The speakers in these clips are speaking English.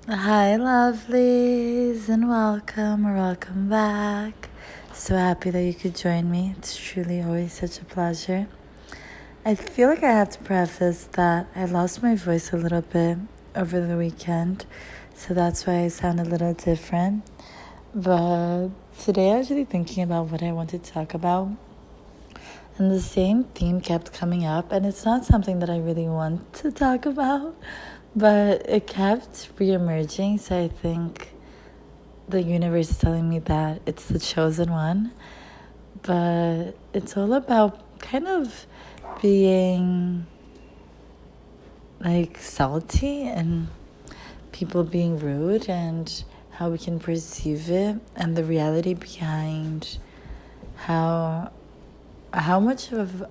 Hi, lovelies, and welcome or welcome back. So happy that you could join me. It's truly always such a pleasure. I feel like I have to preface that I lost my voice a little bit over the weekend, so that's why I sound a little different. But today I was really thinking about what I want to talk about, and the same theme kept coming up, and it's not something that I really want to talk about, but it kept re-emerging, so I think the universe is telling me that it's the chosen one. But it's all about kind of being like salty and people being rude and how we can perceive it and the reality behind how much of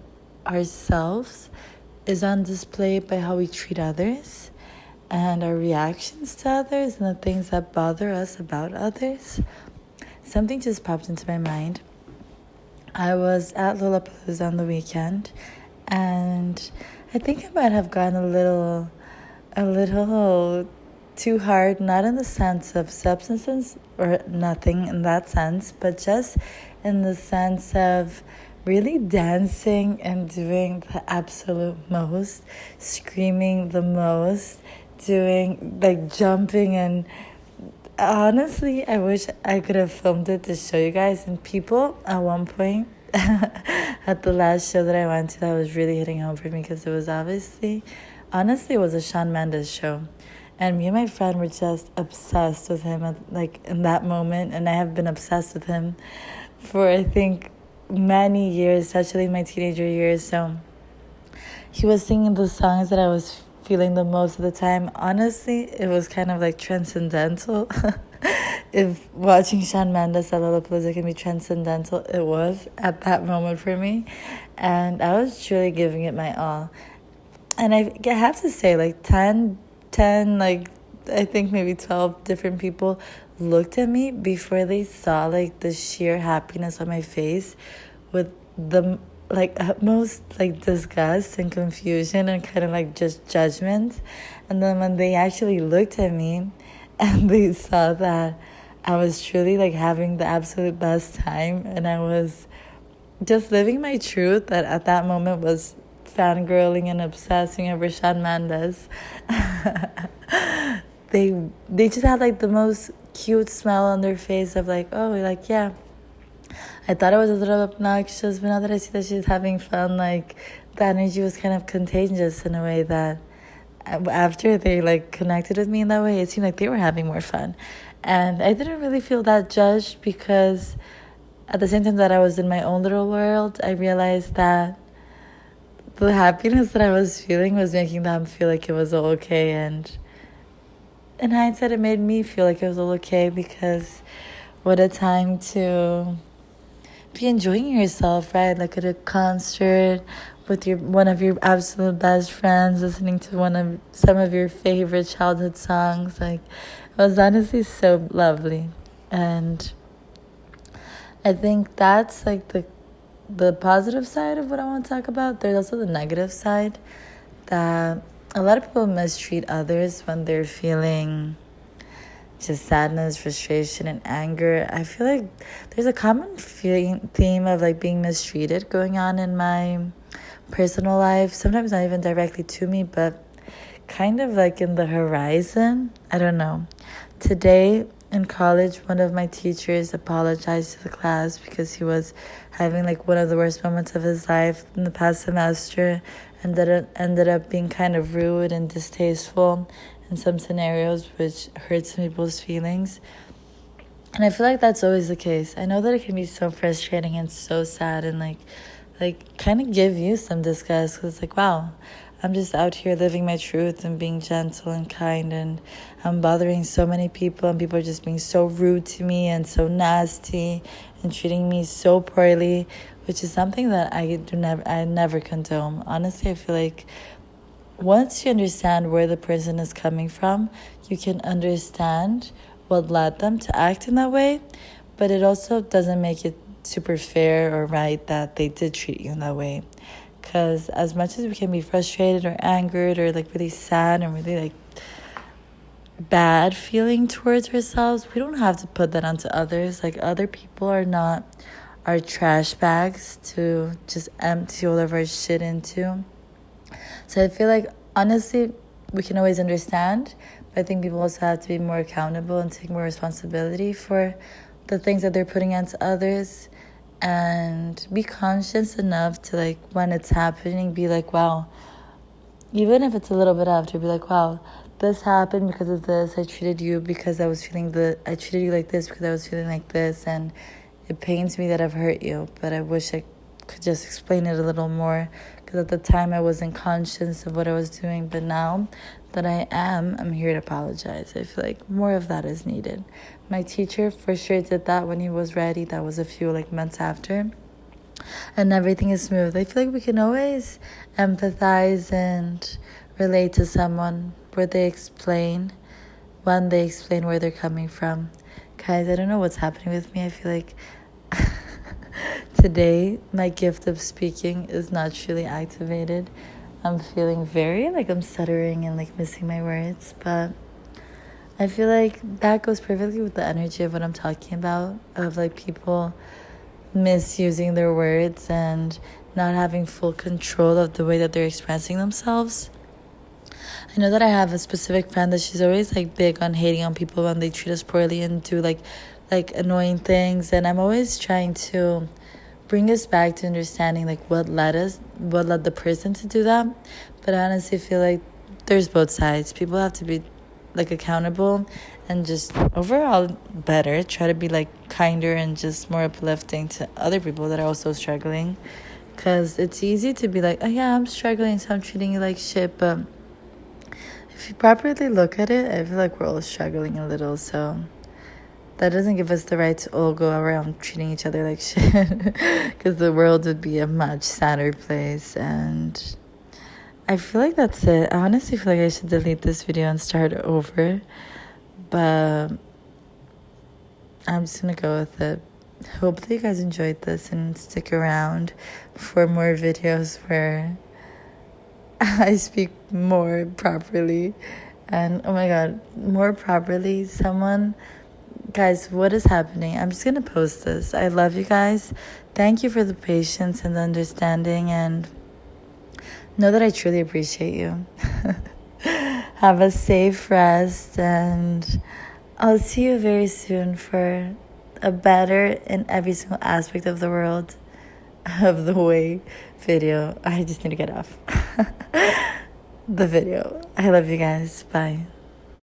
ourselves is on display by how we treat others and our reactions to others and the things that bother us about others. Something just popped into my mind. I was at Lollapalooza on the weekend, and I think I might have gone a little too hard, not in the sense of substances or nothing in that sense, but just in the sense of really dancing and doing the absolute most, screaming the most, doing like jumping, and honestly I wish I could have filmed it to show you guys. And people at one point at the last show that I went to, that was really hitting home for me, because it was honestly it was a Shawn Mendes show, and me and my friend were just obsessed with him in that moment. And I have been obsessed with him for I think many years, especially in my teenager years. So he was singing the songs that I was feeling the most of the time. Honestly, it was kind of like transcendental. If watching Shawn Mendes at Lollapalooza can be transcendental, it was at that moment for me. And I was truly giving it my all. And I have to say, like 10, like I think maybe 12 different people looked at me before they saw like the sheer happiness on my face with the like utmost like disgust and confusion and kind of like just judgment. And then when they actually looked at me and they saw that I was truly like having the absolute best time and I was just living my truth, that at that moment was fangirling and obsessing over Shawn Mendes. they just had like the most cute smile on their face of like, oh, like, yeah, I thought it was a little obnoxious, but now that I see that she's having fun, like the energy was kind of contagious in a way that after they like connected with me in that way, it seemed like they were having more fun. And I didn't really feel that judged, because at the same time that I was in my own little world, I realized that the happiness that I was feeling was making them feel like it was all okay. And in hindsight, it made me feel like it was all okay, because what a time to be enjoying yourself, right? Like at a concert with one of your absolute best friends, listening to some of your favorite childhood songs. Like, it was honestly so lovely. And I think that's like the positive side of what I want to talk about. There's also the negative side, that a lot of people mistreat others when they're feeling just sadness, frustration, and anger. I feel like there's a common theme of like being mistreated going on in my personal life. Sometimes not even directly to me, but kind of like in the horizon. I don't know. Today in college, one of my teachers apologized to the class because he was having like one of the worst moments of his life in the past semester, and that it ended up being kind of rude and distasteful in some scenarios, which hurt some people's feelings. And I feel like that's always the case. I know that it can be so frustrating and so sad, and like kind of give you some disgust, because it's like, wow, I'm just out here living my truth and being gentle and kind, and I'm bothering so many people, and people are just being so rude to me and so nasty and treating me so poorly, which is something that I never condone. Honestly, I feel like once you understand where the person is coming from, you can understand what led them to act in that way, but it also doesn't make it super fair or right that they did treat you in that way. Because as much as we can be frustrated or angered or like really sad and really like bad feeling towards ourselves, we don't have to put that onto others. Like, other people are not our trash bags to just empty all of our shit into. So I feel like, honestly, we can always understand, but I think people also have to be more accountable and take more responsibility for the things that they're putting onto others, and be conscious enough to, like, when it's happening, be like, wow, even if it's a little bit after, be like, wow, this happened because of this. I treated you I treated you like this because I was feeling like this, and it pains me that I've hurt you, but I wish I could just explain it a little more, because at the time I wasn't conscious of what I was doing, but now that I'm here to apologize. I feel like more of that is needed. My teacher for sure did that when he was ready. That was a few months after, and everything is smooth. I feel like we can always empathize and relate to someone when they explain where they're coming from. Guys, I don't know what's happening with me. I feel like today my gift of speaking is not truly activated. I'm feeling very I'm stuttering and missing my words, but I feel like that goes perfectly with the energy of what I'm talking about, of people misusing their words and not having full control of the way that they're expressing themselves. I know that I have a specific friend that she's always big on hating on people when they treat us poorly and do annoying things, and I'm always trying to bring us back to understanding what led the person to do that. But I honestly feel like there's both sides. People have to be accountable and just overall better, try to be kinder and just more uplifting to other people that are also struggling, because it's easy to be oh yeah, I'm struggling, so I'm treating you like shit. But if you properly look at it, I feel like we're all struggling a little, so that doesn't give us the right to all go around treating each other like shit, because the world would be a much sadder place. And I feel like that's it. I honestly feel like I should delete this video and start over, but I'm just gonna go with it. Hopefully you guys enjoyed this and stick around for more videos where I speak more properly. And oh my god, more properly. Guys, what is happening? I'm just gonna post this. I love you guys. Thank you for the patience and the understanding, and know that I truly appreciate you. Have a safe rest, and I'll see you very soon for a better in every single aspect of the world, of the way video. I just need to get off the video. I love you guys. Bye.